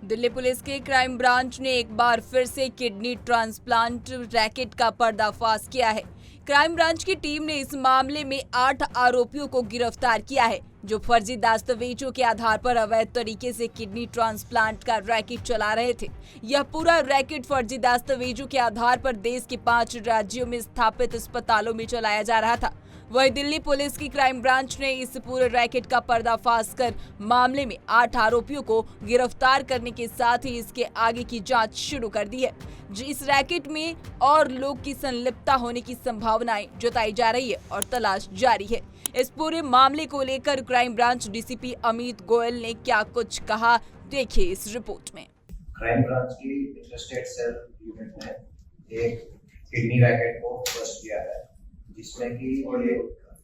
Delhi police के crime branch ने एक बार फिर से किडनी ट्रांसप्लांट रैकेट का पर्दाफाश किया है। क्राइम ब्रांच की टीम ने इस मामले में 8 आरोपियों को गिरफ्तार किया है, जो फर्जी दस्तावेजों के आधार पर अवैध तरीके से किडनी ट्रांसप्लांट का रैकेट चला रहे थे। यह पूरा रैकेट फर्जी दस्तावेजों के आधार पर देश के 5 राज्यों में स्थापित अस्पतालों में चलाया जा रहा था। वहीं दिल्ली पुलिस की क्राइम ब्रांच ने इस पूरे रैकेट का पर्दाफाश कर मामले में 8 आरोपियों को गिरफ्तार करने के साथ ही इसके आगे की जांच शुरू कर दी है। इस रैकेट में और लोग की संलिप्तता होने की संभावनाएं जताई जा रही है और तलाश जारी है। इस पूरे मामले को लेकर crime branch DCP Amit Goyal ने क्या कुछ कहा, देखिए इस रिपोर्ट में। क्राइम ब्रांच की इंटरस्टेट सेल यूनिट ने एक किडनी रैकेट को बस्ट किया है, जिसमें कि ये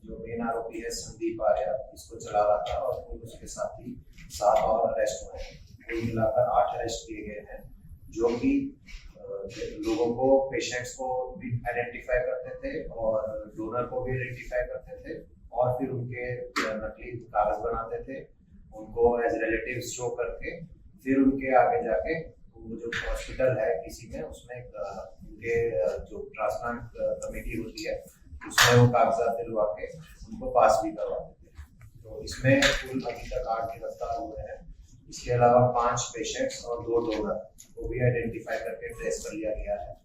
जो मेन आरोपी है संदीप आर्या, इसको चला रहा था और फिर उसके साथ ही 7 और अरेस्ट हुए हैं। कुल मिलाकर 8 अरेस्ट किए गए हैं, जो कि लोगों को, पेशेंट्स को भी आइडेंटिफाई करते थे और डोनर को भी आइडेंटिफाई करते थे और फिर उनके नकली कागज बनाते थे, उनको एज रिलेटिव्स शो करके फिर उनके आगे जाके वो जो हॉस्पिटल है किसी में, उसमें उनके जो ट्रांसप्लांट कमेटी होती है उसमें वो कागजात दिलवा के उनको पास भी करवाते थे। तो इसमें कुल अभी तक 8 गिरफ्तार हुए हैं। इसके अलावा 5 पेशेंट्स और 2 डोनर को भी आइडेंटिफाई करके ट्रेस कर लिया गया है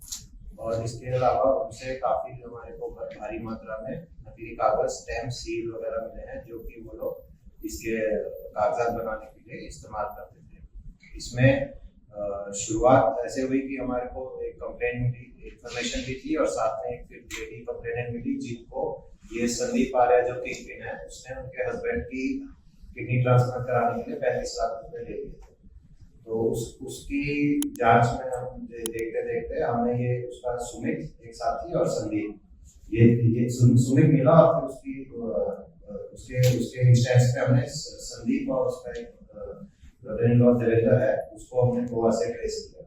और इसके अलावा उनसे काफी हमारे को भारी मात्रा में नकली कागज, स्टैम्प, सील वगैरह मिले हैं, जो कि वो लोग इसके कागजात बनाने के लिए इस्तेमाल करते थे। इसमें शुरुआत ऐसे हुई कि हमारे को एक कंप्लेंट मिली, इन्फॉर्मेशन भी थी और साथ में एक फिर लेडी कंप्लेनेंट मिली, जिनको ये संदीप आर्या जो किंगपिन है, उसने उनके हस्बैंड की किडनी ट्रांसप्लांट कराने के लिए 35 लाख रुपए ले लिए थे। तो उसकी जांच में हम देखते देखते हमने ये उसका सुमित, एक साथी, और संदीप, ये सुमित मिला और फिर उसके इंस्टेंस पे हमने संदीप और उसका एक देवेंद्र है, उसको हमने गोवा से ट्रेस किया।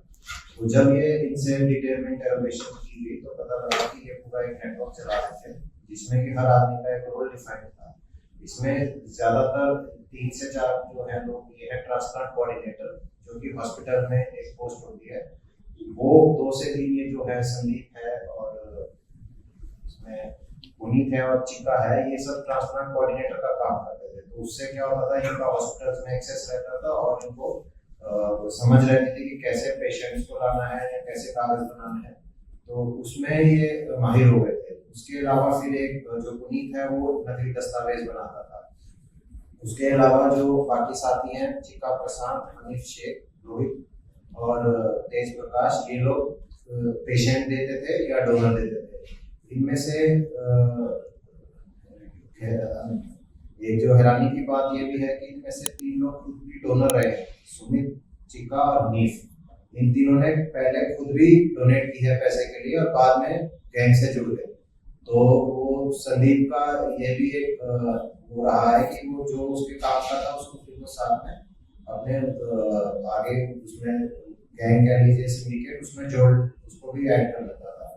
तो जब ये इनसे डिटेल में इंटरोगेशन की गई तो पता लगा कि ये पूरा एक नेटवर्क चला रहे थे, जिसमें कि हर आदमी का एक रोल डिफाइंड था। इसमें ज्यादातर 3 से 4 जो है लोग, ये है ट्रांसप्लांट कोऑर्डिनेटर, जो कि हॉस्पिटल में एक पोस्ट होती है, वो 2 से 3 ये जो है संदीप है और इसमें पुनीत है और चिका है, ये सब ट्रांसप्लांट कोऑर्डिनेटर का काम करते थे। तो उससे क्या होता था, इनका हॉस्पिटल्स में एक्सेस रहता था और इनको समझ रहती थी कि कैसे पेशेंट्स को लाना है या कैसे कागज बनाना है, तो उसमें ये माहिर हो गए थे। उसके अलावा फिर एक जो पुनीत है वो नकली दस्तावेज बनाता था। उसके अलावा जो बाकी साथी हैं, चिका प्रशांत, हनीफ शेख, रोहित और तेज प्रकाश, ये लोग पेशेंट देते थे या डोनर देते थे। इनमें से एक जो हैरानी की बात ये भी है कि इनमें से 3 लोग खुद भी डोनर रहे, सुमित, चिका और हनीफ। इन तीनों ने पहले खुद भी डोनेट की है पैसे के लिए और बाद में गैंग से जुड़ गए। तो वो संदीप का ये भी एक वो रहा है कि वो जो उसके काम का था उसको फिर वो साथ में अपने आगे उसमें गैंग कह लीजिए, सिंडिकेट, उसमें जोड़ उसको भी ऐड कर लेता था।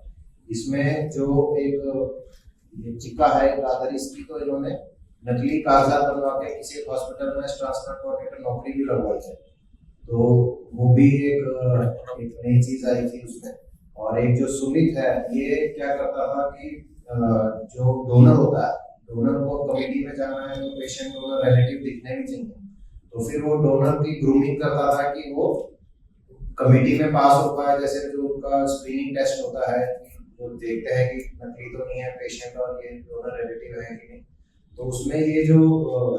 इसमें जो एक चिका है रादर, इसकी तो इन्होंने नकली कागजात बनवा के किसी हॉस्पिटल में ट्रांसप्लांट कोऑर्डिनेटर नौकरी भी लगवाई है, तो वो भी एक नई चीज आई थी उसमें। और एक जो सुमित है, ये क्या करता था कि जो डोनर होता है, डोनर को कमेटी में जाना है तो पेशेंट डोनर रिलेटिव दिखने भी चाहिए, तो फिर वो डोनर की ग्रूमिंग करता था कि वो कमेटी में पास हो पाए। जैसे जो उनका स्क्रीनिंग टेस्ट होता है, वो देखते हैं कि नकली तो नहीं है पेशेंट और ये डोनर रिलेटिव है कि नहीं, तो उसमें ये जो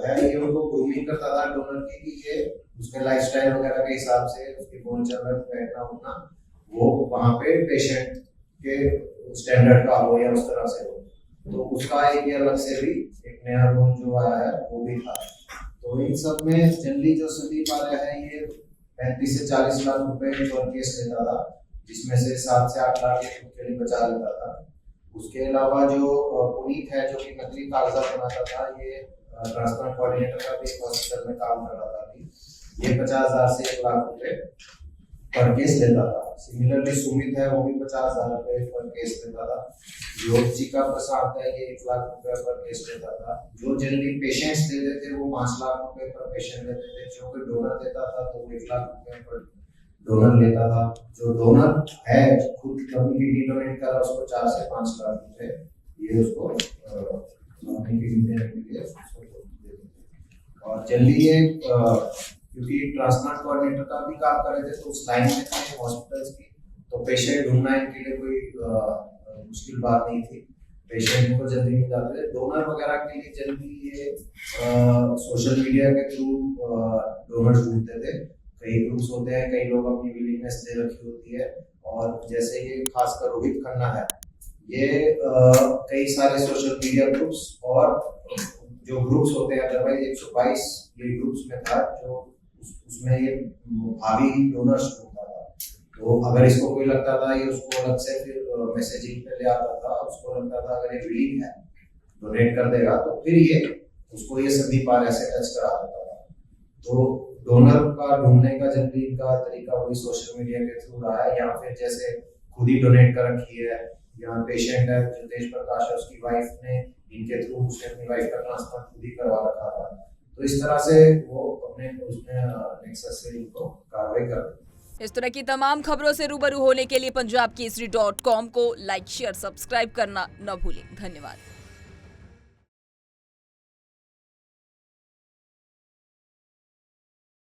है ये उनको ग्रूमिंग करता था डोनर की, कि ये उसके लाइफस्टाइल वगैरह के हिसाब से उसकी बोलचाल, बैठना उठना, वो वहाँ पे पेशेंट के स्टैंडर्ड का हो या उस तरह से हो। तो उसका एक अलग से भी एक नया रूल जो आया है वो भी था। तो इन सब में जनरली जो संदीप आर्या है, ये 35 से 40 लाख रुपए पर केस लेता था, जिसमें से 7 से 8 लाख के लिए बचा लेता था। उसके अलावा जो पुनीत है, जो कि नकली कागजात बनाता था, ये ट्रांसप्लांट कोऑर्डिनेटर का भी एक हॉस्पिटल में काम कर रहा था। ये 50,000 से 1 लाख रुपए पर केस लेता था। सिमिलरली सुमित है, वो भी 50,000 रुपए पर केस लेता था। योगिका प्रसाद है, ये 1 लाख रुपए पर केस लेता था। जो जनरली पेशेंट्स देते थे वो 5 लाख रुपए पर पेशेंट लेते थे। जो कोई डोनर देता था तो वो 1 लाख रुपए पर डोनर लेता था। जो डोनर है खुद अपनी किडनी डोनेट करा उसको 4 से 5 लाख रुपए ये उसको अपनी किडनी देने के लिए उसको देते थे। और जनरली ये क्योंकि ट्रांसप्लांट कोऑर्डिनेटर का भी काम कर रहे थे तो उस लाइन में थे हॉस्पिटल्स की, तो पेशेंट ढूंढना इनके लिए कोई मुश्किल बात नहीं थी। पेशेंट को जल्दी मिल जाते थे। डोनर वगैरह के लिए जल्दी ये सोशल मीडिया के थ्रू डोनर्स ढूंढते थे। कई ग्रुप्स होते हैं, कई लोग अपनी विलिंगनेस दे रखी होती है। और जैसे ये खासकर रोहित खन्ना है, ये कई सारे सोशल मीडिया ग्रुप्स और जो ग्रुप्स होते हैं, अदरवाइज 122 ये ग्रुप्स में था जो उसमें ये भावी डोनर्स ढूंढता था। तो अगर इसको कोई लगता था ये उसको अलग से फिर मैसेजिंग पे ले आता था। उसको लगता था अगर ये विलिंग है डोनेट कर देगा तो फिर ये उसको ये संदीप आर्या से टच करा देता था। तो डोनर का ढूंढने का जनरली इनका तरीका वही सोशल मीडिया के थ्रू रहा है, या फिर जैसे खुद ही डोनेट कर रखी है। यहाँ पेशेंट है तेज प्रकाश है, उसकी वाइफ ने इनके थ्रू उसने अपनी वाइफ का ट्रांसप्लांट खुद ही करवा रखा था। तो इस तरह से वो अपने उसमें नेक्सस से इनको कार्रवाई कर। इस तरह की तमाम खबरों से रूबरू होने के लिए पंजाबकेसरी.com को लाइक, शेयर, सब्सक्राइब करना न भूलें। धन्यवाद।